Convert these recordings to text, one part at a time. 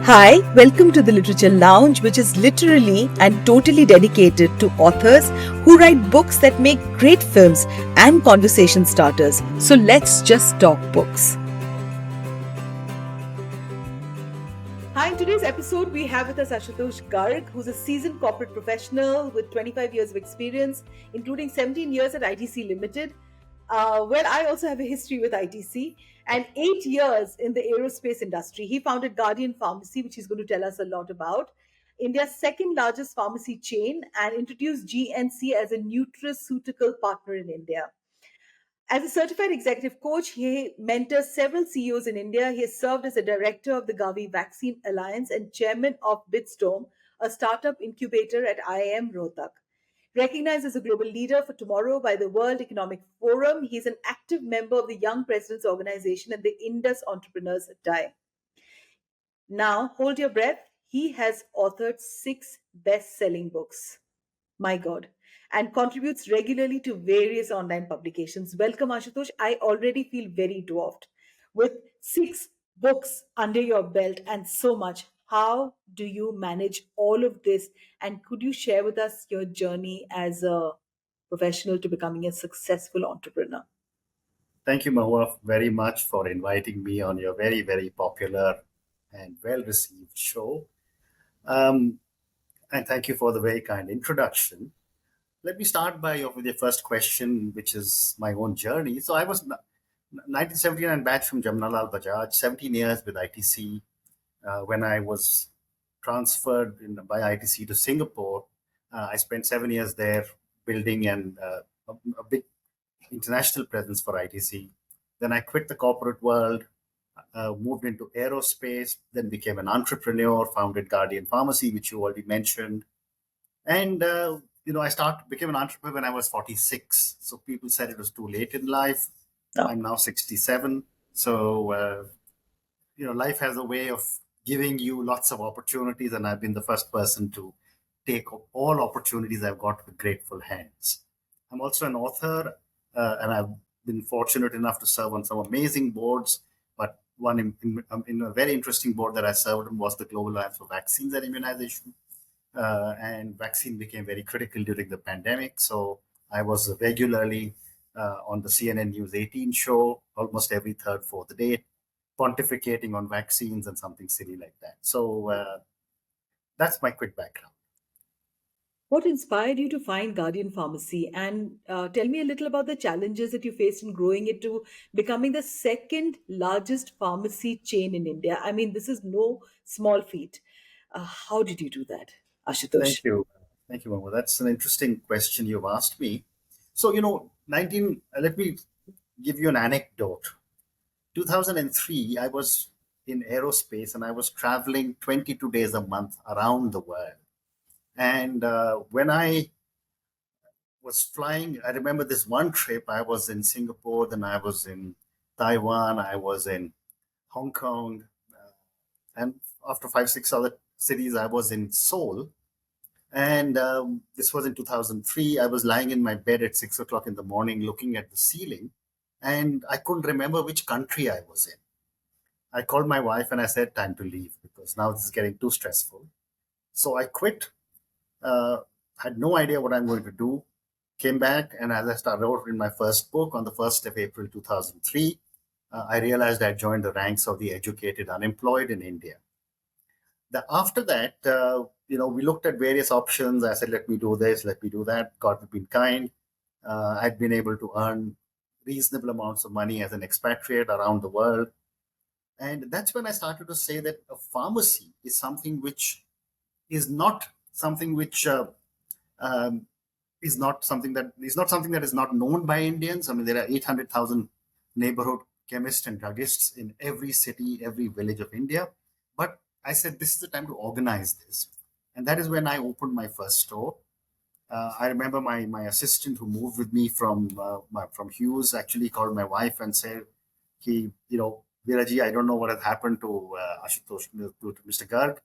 Hi, welcome to the Literature Lounge, which is literally and totally dedicated to authors who write books that make great films and conversation starters. So let's just talk books. Hi, in today's episode, we have with us Ashutosh Garg, who's a seasoned corporate professional with 25 years of experience, including 17 years at ITC Limited. Well, I also have a history with ITC and 8 years in the aerospace industry. He founded Guardian Pharmacy, which he's going to tell us a lot about, India's second largest pharmacy chain, and introduced GNC as a nutraceutical partner in India. As a certified executive coach, he mentors several CEOs in India. He has served as a director of the Gavi Vaccine Alliance and chairman of Bitstorm, a startup incubator at IIM Rohtak. Recognized as a global leader for tomorrow by the World Economic Forum, he is an active member of the Young Presidents Organization and the Indus Entrepreneurs Die. Now, hold your breath. He has authored 6 best-selling books. My God. And contributes regularly to various online publications. Welcome, Ashutosh. I already feel very dwarfed. With 6 books under your belt and so much, how do you manage all of this? And could you share with us your journey as a professional to becoming a successful entrepreneur? Thank you, Mohua, very much for inviting me on your very, very popular and well received show. Um, and thank you for the very kind introduction. Let me start with your first question, which is my own journey. So I was 1979 batch from Jamnalal Bajaj, 17 years with ITC. When I was transferred by ITC to Singapore, I spent 7 years there building a big international presence for ITC. Then I quit the corporate world, moved into aerospace, then became an entrepreneur, founded Guardian Pharmacy, which you already mentioned. And I became an entrepreneur when I was 46. So people said it was too late in life. No. I'm now 67. So life has a way of giving you lots of opportunities, and I've been the first person to take all opportunities I've got with grateful hands. I'm also an author, and I've been fortunate enough to serve on some amazing boards. But one in a very interesting board that I served on was the Global Alliance for Vaccines and Immunization. And vaccine became very critical during the pandemic. So I was regularly on the CNN News 18 show almost every third, fourth day, pontificating on vaccines and something silly like that. So that's my quick background. What inspired you to find Guardian Pharmacy? And tell me a little about the challenges that you faced in growing it to becoming the second largest pharmacy chain in India. I mean, this is no small feat. How did you do that, Ashutosh? Thank you. Thank you, Mama. That's an interesting question you've asked me. So, 19, let me give you an anecdote. 2003, I was in aerospace and I was traveling 22 days a month around the world. And when I was flying, I remember this one trip, I was in Singapore, then I was in Taiwan, I was in Hong Kong, and after 5, 6 other cities, I was in Seoul. And this was in 2003. I was lying in my bed at 6 o'clock in the morning looking at the ceiling, and I couldn't remember which country I was in. I called my wife and I said, time to leave because now this is getting too stressful. So I quit, had no idea what I'm going to do, came back, and as I started wrote in my first book on the 1st of April 2003, I realized I joined the ranks of the educated unemployed in India. After that, we looked at various options. I said, let me do this, let me do that. God had been kind. I'd been able to earn reasonable amounts of money as an expatriate around the world. And that's when I started to say that a pharmacy is something which is not something which is not something that is not known by Indians. I mean, there are 800,000 neighborhood chemists and druggists in every city, every village of India. But I said, this is the time to organize this. And that is when I opened my first store. I remember my assistant who moved with me from Hughes actually called my wife and said, Viraji, I don't know what has happened to Ashutosh, to Mr. Garg.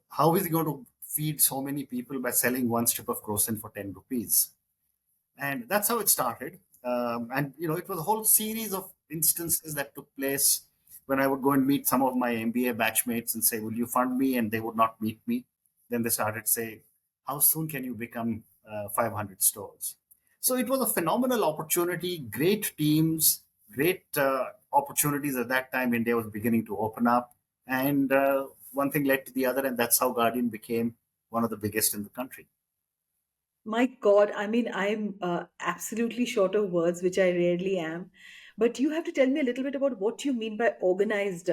How is he going to feed so many people by selling one strip of croissant for 10 rupees? And that's how it started. And it was a whole series of instances that took place when I would go and meet some of my MBA batchmates and say, "Will you fund me?" And they would not meet me. Then they started saying, "How soon can you become 500 stores?" So it was a phenomenal opportunity, great teams, great opportunities at that time. India was beginning to open up, and one thing led to the other, and that's how Guardian became one of the biggest in the country. My God, I mean, I'm absolutely short of words, which I rarely am. But you have to tell me a little bit about what you mean by organized,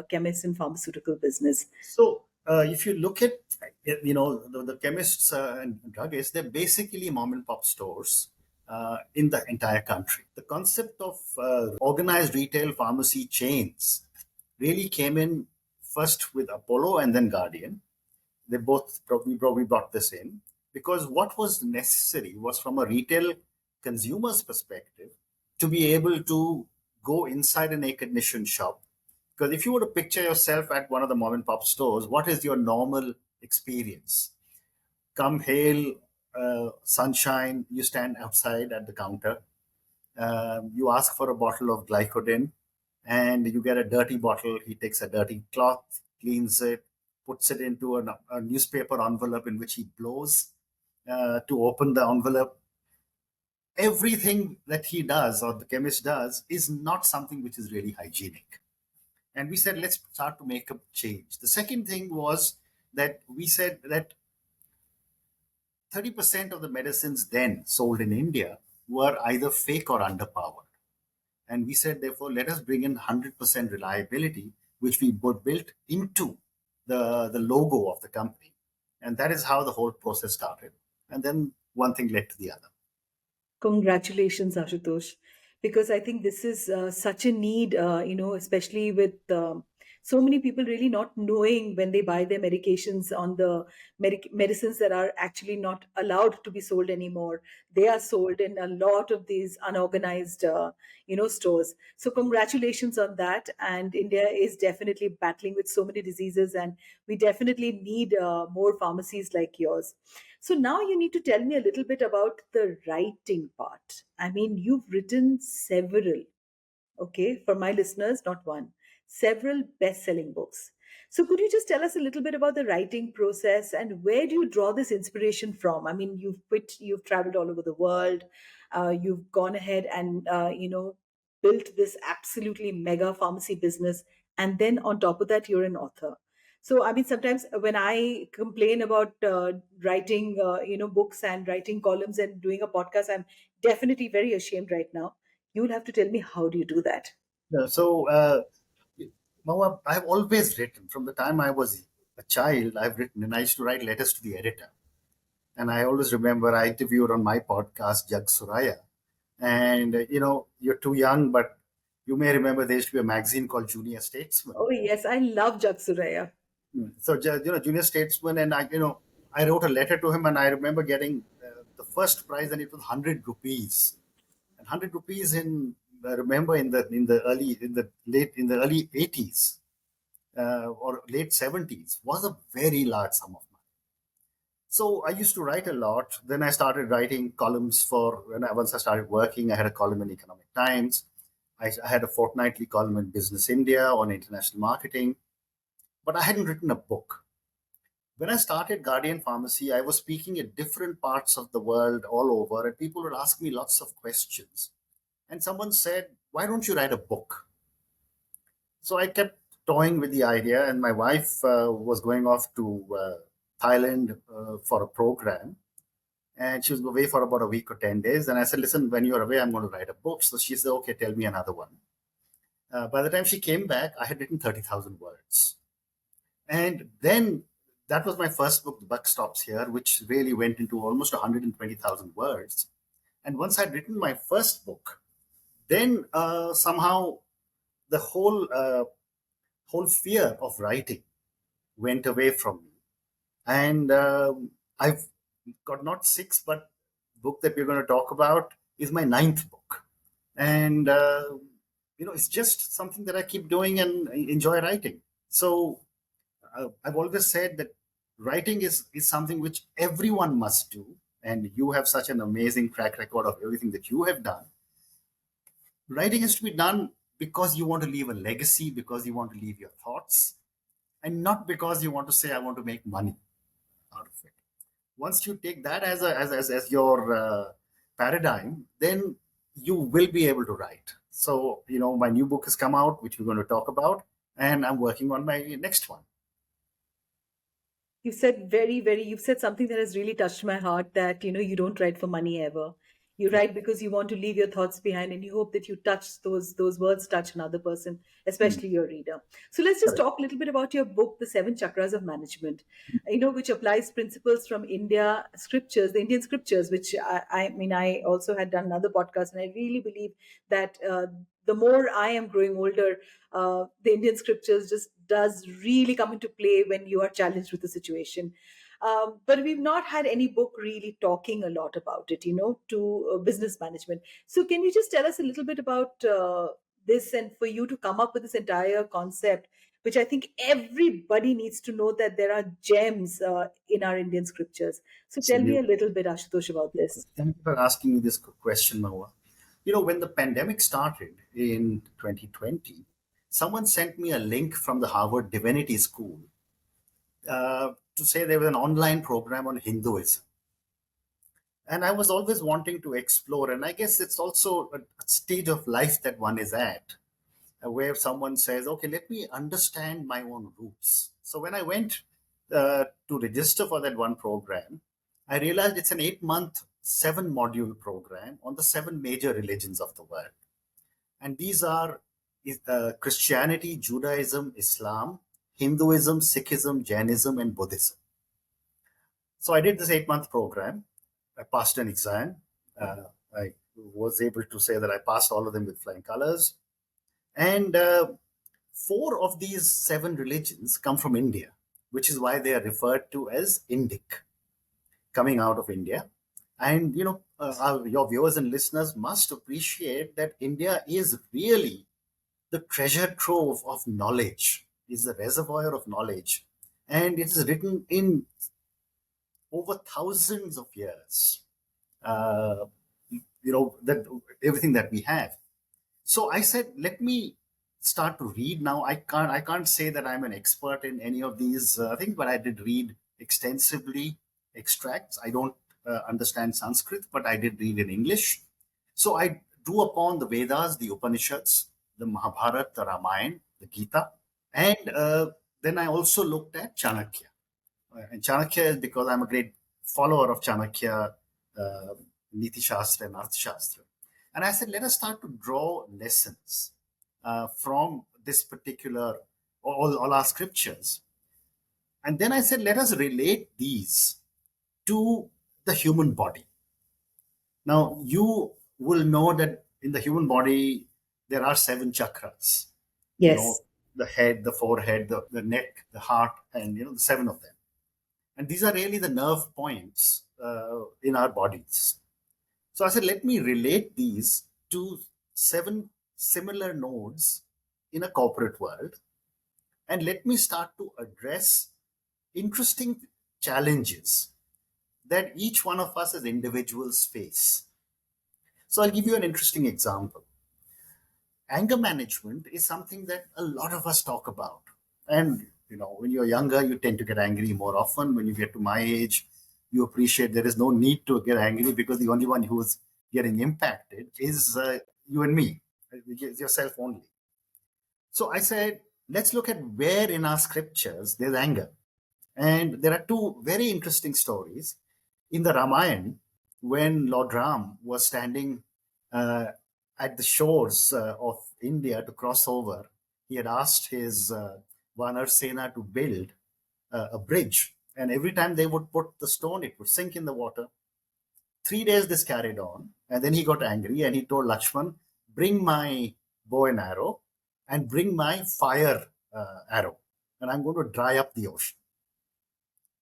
chemists in pharmaceutical business. So, if you look at the chemists and druggists, they're basically mom and pop stores in the entire country. The concept of organized retail pharmacy chains really came in first with Apollo and then Guardian. They both probably brought this in because what was necessary was from a retail consumer's perspective to be able to go inside an air conditioned shop. Because if you were to picture yourself at one of the mom and pop stores, what is your normal experience? Come hail, sunshine, you stand outside at the counter, you ask for a bottle of glycodin, and you get a dirty bottle. He takes a dirty cloth, cleans it, puts it into a newspaper envelope in which he blows to open the envelope. Everything that he does or the chemist does is not something which is really hygienic. And we said, let's start to make a change. The second thing was that we said that 30% of the medicines then sold in India were either fake or underpowered. And we said, therefore, let us bring in 100% reliability, which we built into the logo of the company. And that is how the whole process started. And then one thing led to the other. Congratulations, Ashutosh, because I think this is such a need, especially with so many people really not knowing when they buy their medications on the medicines that are actually not allowed to be sold anymore. They are sold in a lot of these unorganized, stores. So congratulations on that. And India is definitely battling with so many diseases, and we definitely need more pharmacies like yours. So now you need to tell me a little bit about the writing part. I mean, you've written several, okay, for my listeners, not one, several best selling books. So could you just tell us a little bit about the writing process and where do you draw this inspiration from? I mean, you've traveled all over the world, you've gone ahead and, built this absolutely mega pharmacy business. And then on top of that, you're an author. So, I mean, sometimes when I complain about writing, books and writing columns and doing a podcast, I'm definitely very ashamed right now. You'll have to tell me, how do you do that? So, Mohua, I've always written from the time I was a child. I've written, and I used to write letters to the editor. And I always remember I interviewed on my podcast Jag Suraya, and you're too young, but you may remember there used to be a magazine called Junior Statesman. Oh yes, I love Jaksuraya. So Junior Statesman, and I wrote a letter to him, and I remember getting the first prize, and it was 100 rupees. And 100 rupees in remember in the early 80s or late 70s was a very large sum of money. So I used to write a lot. Then I started writing columns for once I started working. I had a column in Economic Times. I had a fortnightly column in Business India on international marketing, but I hadn't written a book. When I started Guardian Pharmacy, I was speaking at different parts of the world all over, and people would ask me lots of questions. And someone said, "Why don't you write a book?" So I kept toying with the idea, and my wife was going off to Thailand for a program, and she was away for about a week or 10 days. And I said, "Listen, when you're away, I'm going to write a book." So she said, "Okay, tell me another one." By the time she came back, I had written 30,000 words. And then that was my first book, The Buck Stops Here, which really went into almost 120,000 words. And once I'd written my first book, then somehow the whole fear of writing went away from me. And I've got not six, but book that we're going to talk about is my ninth book. And it's just something that I keep doing and enjoy writing. So I've always said that writing is something which everyone must do. and you have such an amazing track record of everything that you have done. Writing has to be done because you want to leave a legacy, because you want to leave your thoughts, and not because you want to say, I want to make money out of it. Once you take that as your paradigm, then you will be able to write. So, my new book has come out, which we're going to talk about, and I'm working on my next one. You've said something that has really touched my heart, that, you don't write for money ever. You Yeah. write because you want to leave your thoughts behind, and you hope that you touch those words touch another person, Mm. especially your reader. So let's just Correct. talk a little bit about your book, The Seven Chakras of Management, which applies principles from the Indian scriptures, which I mean, I also had done another podcast, and I really believe that the more I am growing older, the Indian scriptures just does really come into play when you are challenged with a situation. But we've not had any book really talking a lot about it, to business management. So can you just tell us a little bit about this, and for you to come up with this entire concept, which I think everybody needs to know, that there are gems in our Indian scriptures. So tell me a Absolutely. little bit, Ashutosh, about this. Thank you for asking me this question, Noah. When the pandemic started in 2020, someone sent me a link from the Harvard Divinity School to say there was an online program on Hinduism. And I was always wanting to explore, and I guess it's also a stage of life that one is at, where someone says, okay, let me understand my own roots. So when I went to register for that one program, I realized it's an 8-month, 7-module program on the 7 major religions of the world. And these are Christianity, Judaism, Islam, Hinduism, Sikhism, Jainism, and Buddhism. So I did this 8-month program. I passed an exam. I was able to say that I passed all of them with flying colors. And 4 of these 7 religions come from India, which is why they are referred to as Indic, coming out of India. And, your viewers and listeners must appreciate that India is really the treasure trove of knowledge, is the reservoir of knowledge. And it is written in over thousands of years, that everything that we have. So I said, let me start to read now. I can't say that I'm an expert in any of these things, but I did read extensively extracts. I don't understand Sanskrit, but I did read in English. So I drew upon the Vedas, the Upanishads, the Mahabharata, the Ramayana, the Gita, and then I also looked at Chanakya. And Chanakya is because I'm a great follower of Chanakya, Niti Shastra and Arth Shastra. And I said, let us start to draw lessons from this particular, all our scriptures. And then I said, let us relate these to the human body. Now, you will know that in the human body, there are 7 chakras, you know, Yes. the head, the forehead, the neck, the heart, and, the 7 of them. And these are really the nerve points in our bodies. So I said, let me relate these to 7 similar nodes in a corporate world, and let me start to address interesting challenges that each one of us as individuals face. So I'll give you an interesting example. Anger management is something that a lot of us talk about. And, when you're younger, you tend to get angry more often. When you get to my age, you appreciate there is no need to get angry because the only one who's getting impacted is you and me. It's yourself only. So I said, let's look at where in our scriptures there's anger. And there are 2 very interesting stories. In the Ramayana, when Lord Ram was standing uh, at the shores of India to cross over, he had asked his Vanar Sena to build a bridge. And every time they would put the stone, it would sink in the water. 3 days this carried on, and then he got angry and he told Lakshman, bring my bow and arrow and bring my fire arrow, and I'm going to dry up the ocean.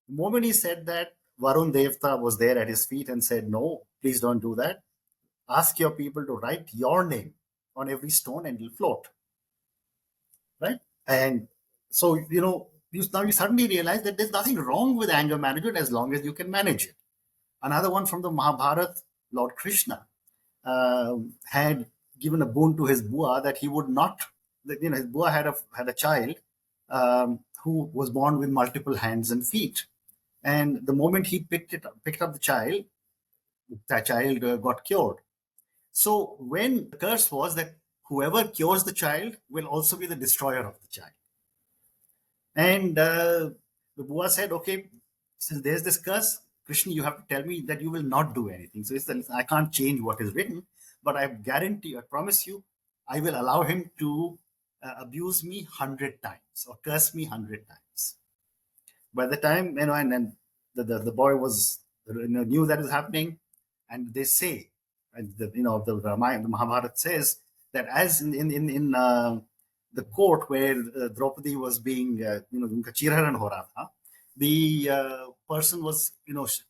The moment he said that, Varun Devta was there at his feet and said, no, please don't do that. Ask your people to write your name on every stone and it'll float. Right? And so, now you suddenly realize that there's nothing wrong with anger management as long as you can manage it. Another one from the Mahabharata, Lord Krishna had given a boon to his Bua that he would not, that, his Bua had a child who was born with multiple hands and feet. And the moment he picked up the child, that child got cured. So when the curse was that whoever cures the child will also be the destroyer of the child. And the Bua said, okay, since there's this curse, Krishna, you have to tell me that you will not do anything. So he said, I can't change what is written, but I guarantee, I promise you, I will allow him to abuse me 100 times or curse me 100 times. By the time, and the boy was, knew that was happening, and they say, and the Ramayana, the Mahabharata says that as in the court where Draupadi was being, उनका चिरहरण हो रहा था, the person was,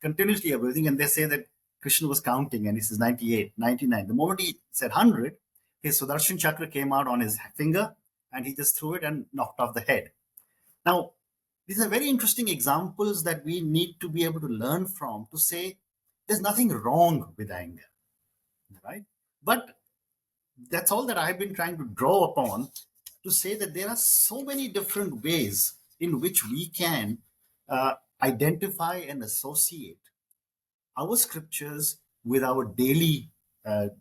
continuously abusing, and they say that Krishna was counting, and he says 98, 99. The moment he said 100, his Sudarshan Chakra came out on his finger, and he just threw it and knocked off the head. Now, these are very interesting examples that we need to be able to learn from to say there's nothing wrong with anger, right? But that's all that I've been trying to draw upon to say that there are so many different ways in which we can identify and associate our scriptures with our daily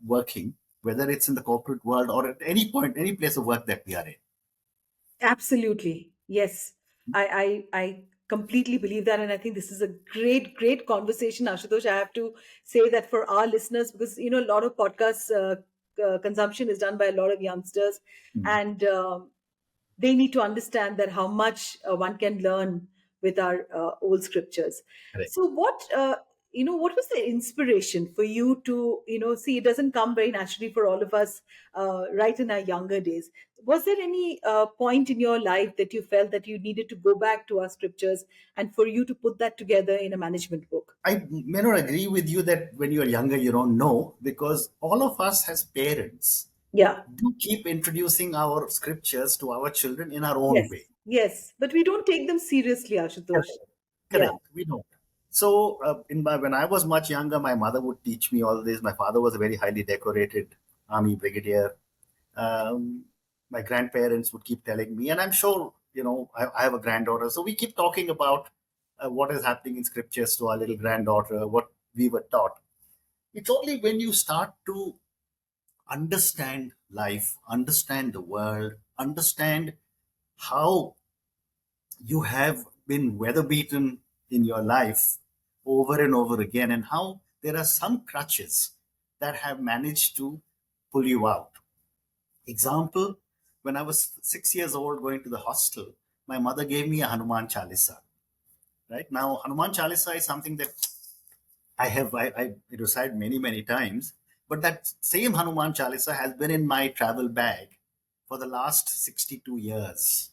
working, whether it's in the corporate world or at any point, any place of work that we are in. Absolutely. Yes. I completely believe that. And I think this is a great, great conversation, Ashutosh. I have to say that for our listeners, because, a lot of podcast consumption is done by a lot of youngsters. Mhm. And they need to understand that how much one can learn with our old scriptures. Correct. So what was the inspiration for you to, see, it doesn't come very naturally for all of us right in our younger days. Was there any point in your life that you felt that you needed to go back to our scriptures and for you to put that together in a management book? I may not agree with you that when you're younger, you don't know, because all of us as parents Yeah. do keep introducing our scriptures to our children in our own Yes. way. Yes. But we don't take them seriously, Ashutosh. Correct. Yeah. Correct. We don't. So, when I was much younger, my mother would teach me all this. My father was a very highly decorated army brigadier. Um, my grandparents would keep telling me, and I'm sure, I have a granddaughter. So we keep talking about what is happening in scriptures to our little granddaughter, what we were taught. It's only when you start to understand life, understand the world, understand how you have been weather beaten in your life over and over again, and how there are some crutches that have managed to pull you out. Example, when I was 6 years old going to the hostel, my mother gave me a Hanuman Chalisa. Right now, Hanuman Chalisa is something that I recite many, many times, but that same Hanuman Chalisa has been in my travel bag for the last 62 years.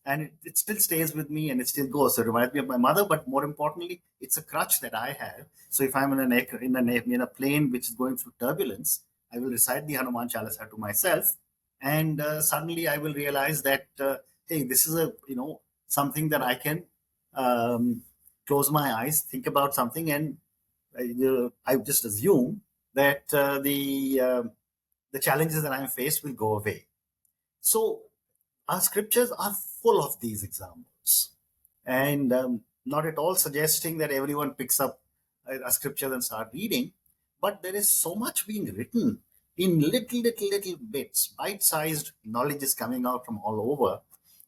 And it still stays with me and it still goes. So it reminds me of my mother, but more importantly, it's a crutch that I have. So if I'm in a plane which is going through turbulence, I will recite the Hanuman Chalisa to myself, and suddenly I will realize that hey, this is something that I can um, close my eyes, think about something, and I just assume that the challenges that I'm faced will go away. So our scriptures are full of these examples, and not at all suggesting that everyone picks up a scripture and start reading, but there is so much being written in little bits, bite-sized knowledge is coming out from all over,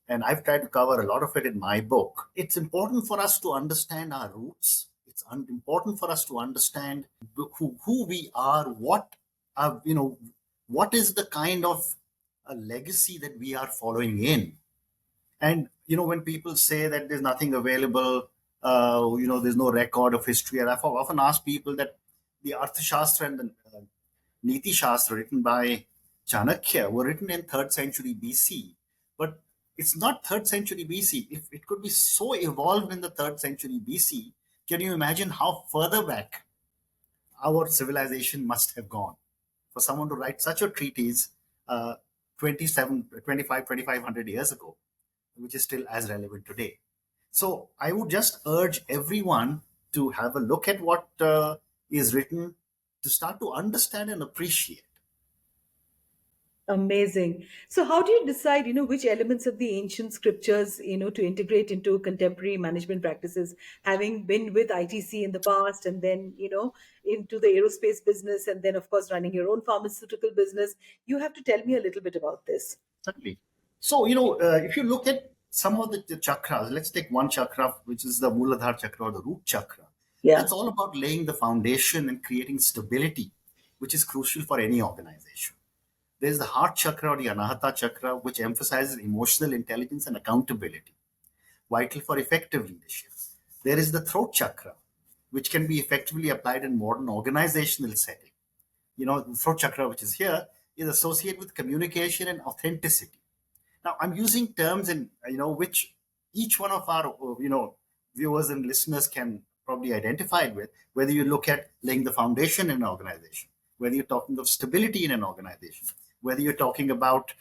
and I've tried to cover a lot of it in my book. It's important for us to understand our roots. It's important for us to understand who we are, what is the kind of a legacy that we are following in. And when people say that there's nothing available, there's no record of history, and I've often asked people that the Arthashastra and the Niti Shastra written by Chanakya were written in 3rd century BC. But it's not 3rd century BC. If it could be so evolved in the 3rd century BC, can you imagine how further back our civilization must have gone for someone to write such a treatise 2500 years ago, which is still as relevant today? So I would just urge everyone to have a look at what is written, to start to understand and appreciate. Amazing. So, how do you decide, which elements of the ancient scriptures, to integrate into contemporary management practices? Having been with ITC in the past, and then, into the aerospace business, and then, of course, running your own pharmaceutical business, you have to tell me a little bit about this. Certainly. So, if you look at some of the chakras, let's take one chakra, which is the Muladhara chakra or the root chakra. Yeah. That's all about laying the foundation and creating stability, which is crucial for any organization. There's the heart chakra or the Anahata chakra, which emphasizes emotional intelligence and accountability, vital for effective leadership. There is the throat chakra, which can be effectively applied in modern organizational setting. The throat chakra, which is here, is associated with communication and authenticity. Now, I'm using terms in which each one of our viewers and listeners can probably identify with. Whether you look at laying the foundation in an organization, whether you're talking of stability in an organization, whether you're talking about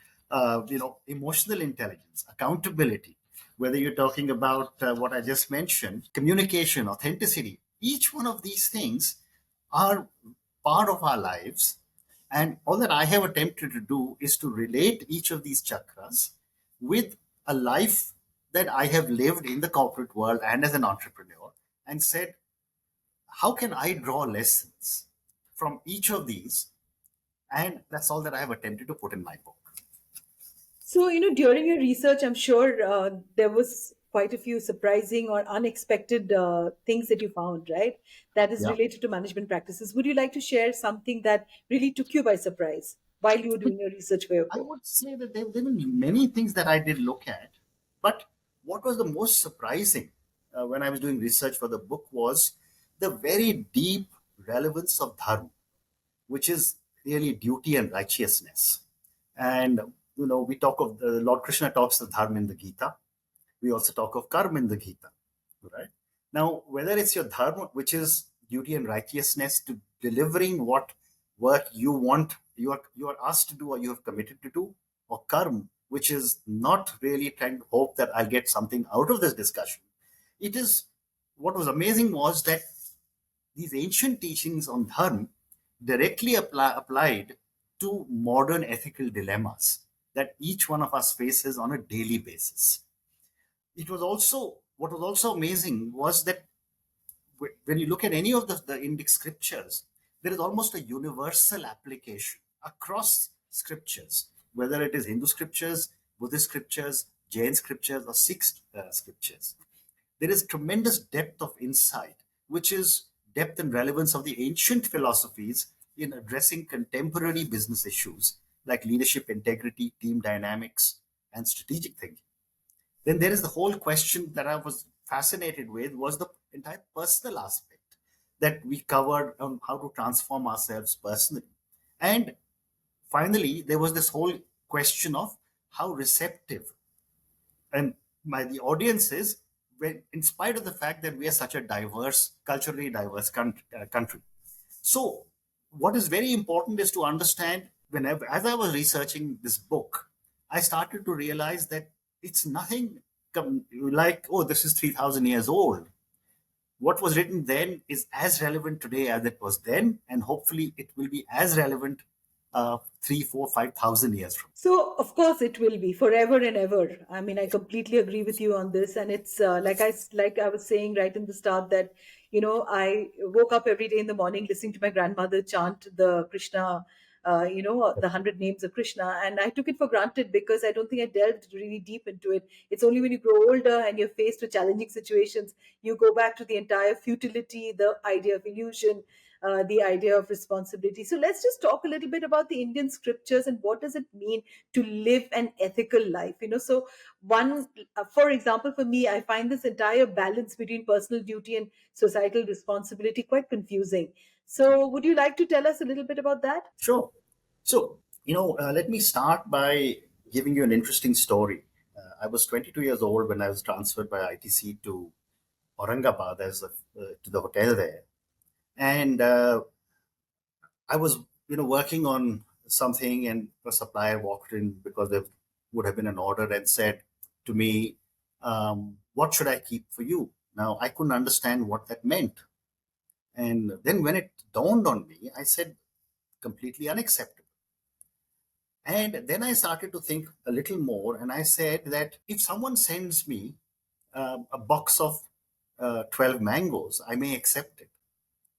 emotional intelligence, accountability, whether you're talking about what I just mentioned, communication, authenticity. Each one of these things are part of our lives, and all that I have attempted to do is to relate each of these chakras with a life that I have lived in the corporate world and as an entrepreneur, and said, how can I draw lessons from each of these? And that's all that I have attempted to put in my book. So, during your research, I'm sure there was quite a few surprising or unexpected things that you found, right? That is Yeah. related to management practices. Would you like to share something that really took you by surprise while you were doing your research for your I book? would say that there were many things that I did look at, but what was the most surprising when I was doing research for the book was the very deep relevance of dharma, which is really duty and righteousness. And we talk of Lord Krishna talks of dharma in the Gita. We also talk of karma in the Gita, right? Now, whether it's your dharma, which is duty and righteousness, to delivering what work you want, you are asked to do or you have committed to do, or karma, which is not really trying to hope that I'll get something out of this discussion. It is what was amazing was that these ancient teachings on dharma directly applied to modern ethical dilemmas that each one of us faces on a daily basis. It was also what was also amazing was that when you look at any of the Indic scriptures, there is almost a universal application across scriptures, whether it is Hindu scriptures, Buddhist scriptures, Jain scriptures, or Sikh scriptures. There is tremendous depth of insight, which is depth and relevance of the ancient philosophies in addressing contemporary business issues like leadership integrity, team dynamics, and strategic thinking. Then there is the whole question that I was fascinated with was the entire personal aspect that we covered on how to transform ourselves personally. And finally, there was this whole question of how receptive and the audience is, when, in spite of the fact that we are such a culturally diverse country. So, what is very important is to understand whenever, as I was researching this book, I started to realize that it's nothing like, oh, this is 3,000 years old. What was written then is as relevant today as it was then, and hopefully it will be as relevant 3, 4, 5,000 years from. So, of course, it will be forever and ever. I mean, I completely agree with you on this, and it's like I was saying right in the start that I woke up every day in the morning listening to my grandmother chant the Krishna, the 100 names of Krishna, and I took it for granted because I don't think I delved really deep into it. It's only when you grow older and you're faced with challenging situations you go back to the entire futility, the idea of illusion, the idea of responsibility. So let's just talk a little bit about the Indian scriptures and what does it mean to live an ethical life. So one, for example, for me, I find this entire balance between personal duty and societal responsibility quite confusing. So would you like to tell us a little bit about that? Sure. So, let me start by giving you an interesting story. I was 22 years old when I was transferred by ITC to Aurangabad to the hotel there. And I was, working on something, and a supplier walked in because there would have been an order and said to me, "What should I keep for you?" Now, I couldn't understand what that meant. And then when it dawned on me, I said, completely unacceptable. And then I started to think a little more, and I said that if someone sends me a box of 12 mangoes, I may accept it.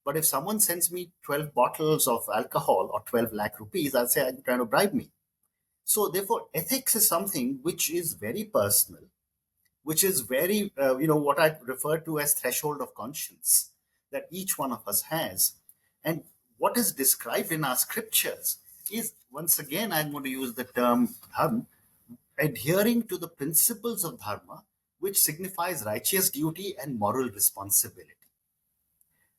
But if someone sends me 12 bottles of alcohol or 12 lakh rupees, I'll say, I'm trying to bribe me. So, therefore, ethics is something which is very personal, which is very, what I refer to as threshold of conscience that each one of us has. And what is described in our scriptures is, once again, I'm going to use the term dharma, adhering to the principles of dharma, which signifies righteous duty and moral responsibility.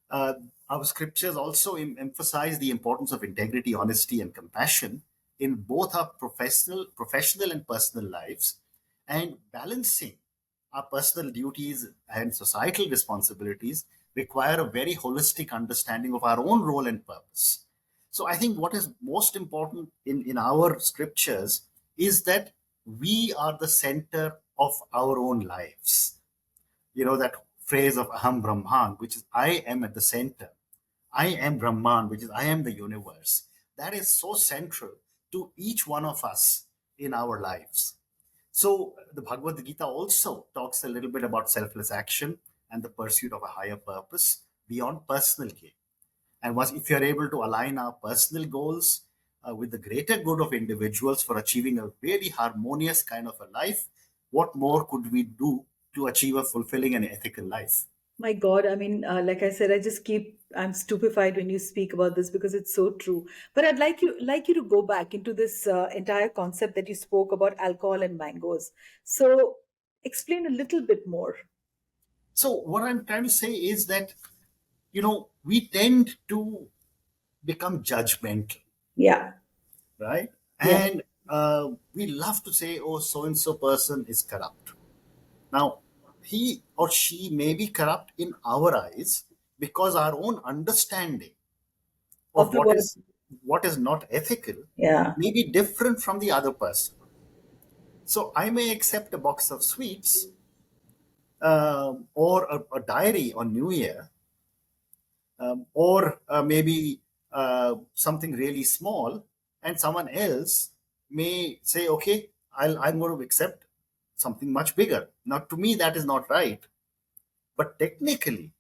Uh, our scriptures also emphasize the importance of integrity, honesty, and compassion in both our professional and personal lives, and balancing our personal duties and societal responsibilities require a very holistic understanding of our own role and purpose. So I think what is most important in our scriptures is that we are the center of our own lives. That phrase of aham brahman, which is I am at the center. I am brahman, which is I am the universe. That is so central to each one of us in our lives. So the Bhagavad Gita also talks a little bit about selfless action and the pursuit of a higher purpose beyond personal gain. And once, if you're able to align our personal goals with the greater good of individuals for achieving a really harmonious kind of a life, what more could we do to achieve a fulfilling and ethical life? My God, I mean, like I said, I'm stupefied when you speak about this because it's so true. But I'd like you to go back into this entire concept that you spoke about alcohol and mangoes. So explain a little bit more. So, what I'm trying to say is that, we tend to become judgmental, Yeah. right? Yeah. And we love to say, oh, so and so person is corrupt. Now, he or she may be corrupt in our eyes because our own understanding Of of the what word. is not ethical Yeah. may be different from the other person. So I may accept a box of sweets or a diary on New Year, or maybe something really small, and someone else may say, okay, I'm going to accept something much bigger. Now, to me, that is not right. But technically,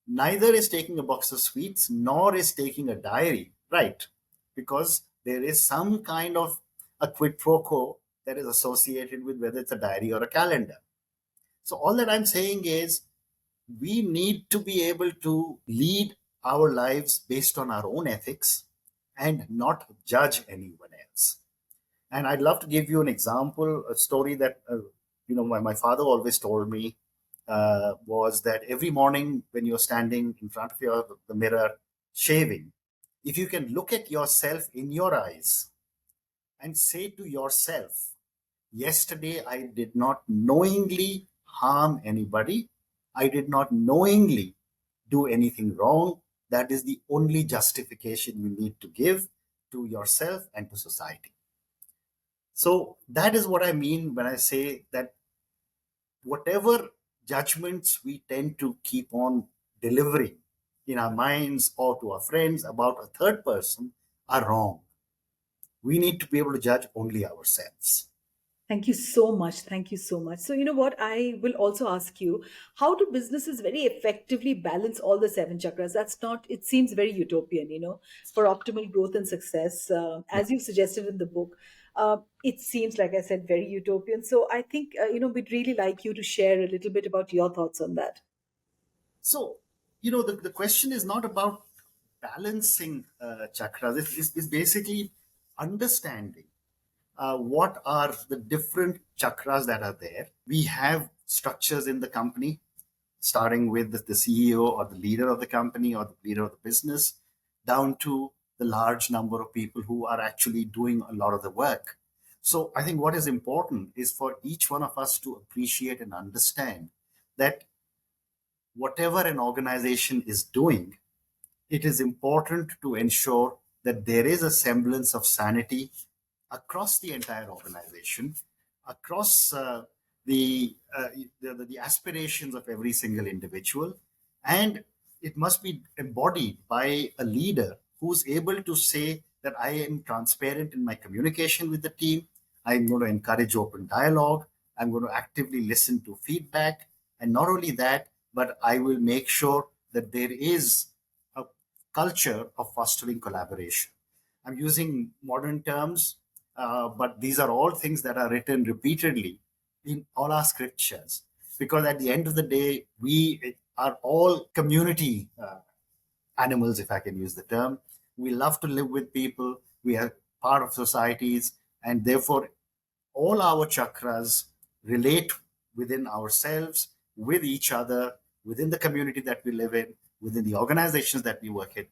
neither is taking a box of sweets nor is taking a diary right, because there is some kind of a quid pro quo that is associated with whether it's a diary or a calendar. So, all that I'm saying is we need to be able to lead our lives based on our own ethics and not judge anyone else. And I'd love to give you an example, a story that my father always told me was that every morning when you're standing in front of the mirror shaving, if you can look at yourself in your eyes and say to yourself, yesterday I did not knowingly harm anybody, I did not knowingly do anything wrong. That is the only justification you need to give to yourself and to society. So that is what I mean when I say that whatever judgments we tend to keep on delivering in our minds or to our friends about a third person are wrong. We need to be able to judge only ourselves. Thank you so much. Thank you so much. So, you know what? I will also ask you, how do businesses very effectively balance all the seven chakras? That's not, it seems very utopian, for optimal growth and success. As you suggested in the book, it seems, like I said, very utopian. So, I think, we'd really like you to share a little bit about your thoughts on that. So, the question is not about balancing chakras. It's basically understanding what are the different chakras that are there. We have structures in the company, starting with the CEO or the leader of the company or the leader of the business, down to the large number of people who are actually doing a lot of the work. So I think what is important is for each one of us to appreciate and understand that whatever an organization is doing, it is important to ensure that there is a semblance of sanity across the entire organization, across the, the aspirations of every single individual, and it must be embodied by a leader who's able to say that I am transparent in my communication with the team. I'm going to encourage open dialogue. I'm going to actively listen to feedback. And not only that, but I will make sure that there is a culture of fostering collaboration. I'm using modern terms, but these are all things that are written repeatedly in all our scriptures. Because at the end of the day, we are all community animals, if I can use the term. We love to live with people. We are part of societies, and therefore, all our chakras relate within ourselves, with each other, within the community that we live in, within the organizations that we work in.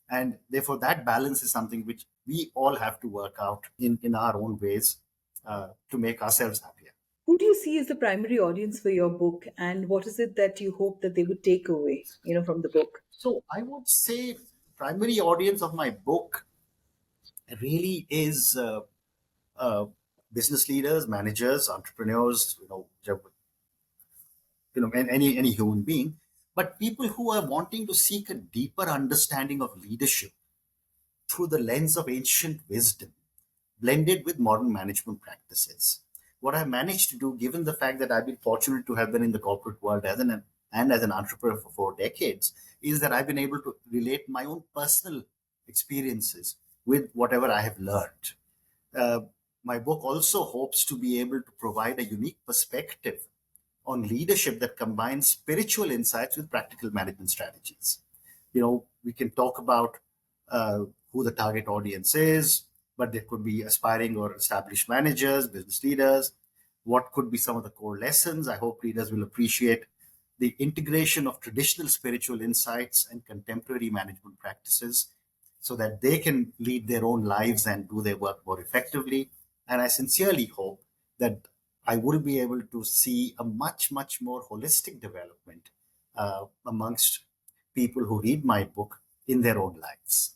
And therefore, that balance is something which we all have to work out in our own ways to make ourselves happier. Who do you see as the primary audience for your book, and what is it that you hope that they would take away, from the book? So I would say primary audience of my book really is uh, business leaders, managers, entrepreneurs, any human being, but people who are wanting to seek a deeper understanding of leadership through the lens of ancient wisdom blended with modern management practices. What I've managed to do, given the fact that I've been fortunate to have been in the corporate world as an entrepreneur for 4 decades, is that I've been able to relate my own personal experiences with whatever I have learned. Uh, my book also hopes to be able to provide a unique perspective on leadership that combines spiritual insights with practical management strategies. We can talk about who the target audience is, but there could be aspiring or established managers, business leaders. What could be some of the core lessons? I hope readers will appreciate the integration of traditional spiritual insights and contemporary management practices so that they can lead their own lives and do their work more effectively. And I sincerely hope that I will be able to see a much, much more holistic development amongst people who read my book in their own lives.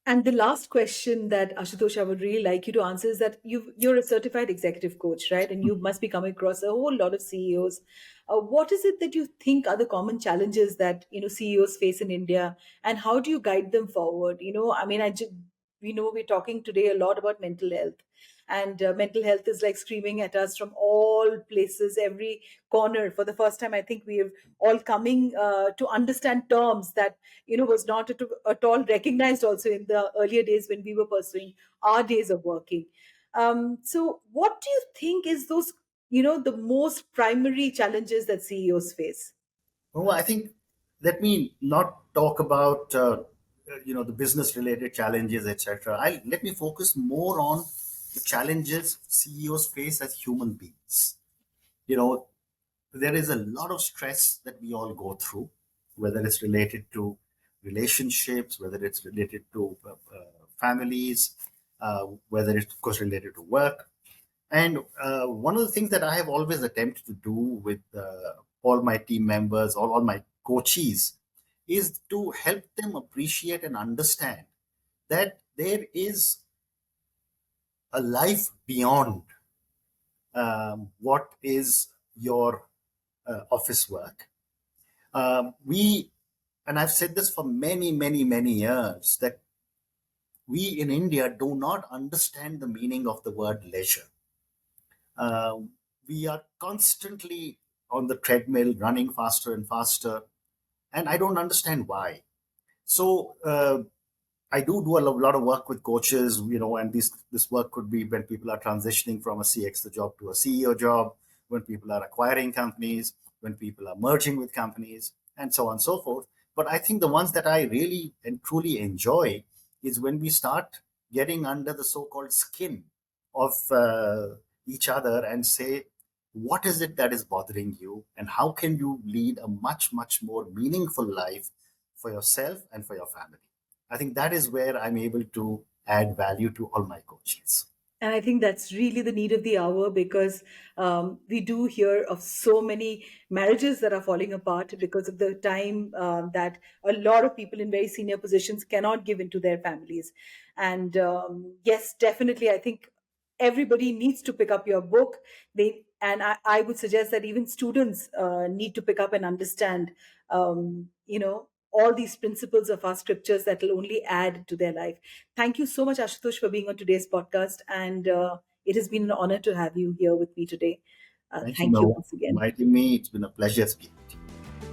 And the last question that Ashutosh, I would really like you to answer is that you're a certified executive coach, right? And you must be coming across a whole lot of CEOs. What is it that you think are the common challenges that CEOs face in India, and how do you guide them forward? I mean, we're talking today a lot about mental health, and mental health is like screaming at us from all places, every corner. For the first time, I think we have all coming to understand terms that was not at all recognized also in the earlier days when we were pursuing our days of working. So what do you think is those the most primary challenges that CEOs face? Well, I think let me not talk about the business related challenges, etc. I Let me focus more on the challenges CEOs face as human beings. You know, there is a lot of stress that we all go through, whether it's related to relationships, whether it's related to families, whether it's of course related to work. And one of the things that I have always attempted to do with all my team members, all my coaches, is to help them appreciate and understand that there is a life beyond what is your office work. We, and I've said this for many, many, many years, that we in India do not understand the meaning of the word leisure. We are constantly on the treadmill, running faster and faster, and I don't understand why. So I do a lot of work with coaches, and this work could be when people are transitioning from a CX job to a CEO job, when people are acquiring companies, when people are merging with companies, and so on and so forth. But I think the ones that I really and truly enjoy is when we start getting under the so-called skin of each other and say, what is it that is bothering you, and how can you lead a much, much more meaningful life for yourself and for your family? I think that is where I'm able to add value to all my coaches. And I think that's really the need of the hour, because we do hear of so many marriages that are falling apart because of the time that a lot of people in very senior positions cannot give into their families. And yes, definitely, I think everybody needs to pick up your book. They And I would suggest that even students need to pick up and understand, all these principles of our scriptures that will only add to their life. Thank you so much, Ashutosh, for being on today's podcast. And it has been an honor to have you here with me today. Thank you, Thank you Mohua, once for again. inviting me. It's been a pleasure speaking to you.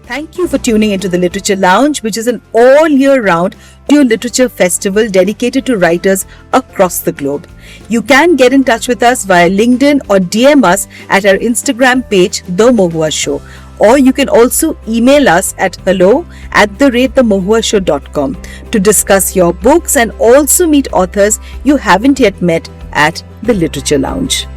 Thank you for tuning into the Literature Lounge, which is an all year round pure literature festival dedicated to writers across the globe. You can get in touch with us via LinkedIn or DM us at our Instagram page, The Mohua Show. Or you can also email us at hello@themohuashow.com to discuss your books and also meet authors you haven't yet met at the Literature Lounge.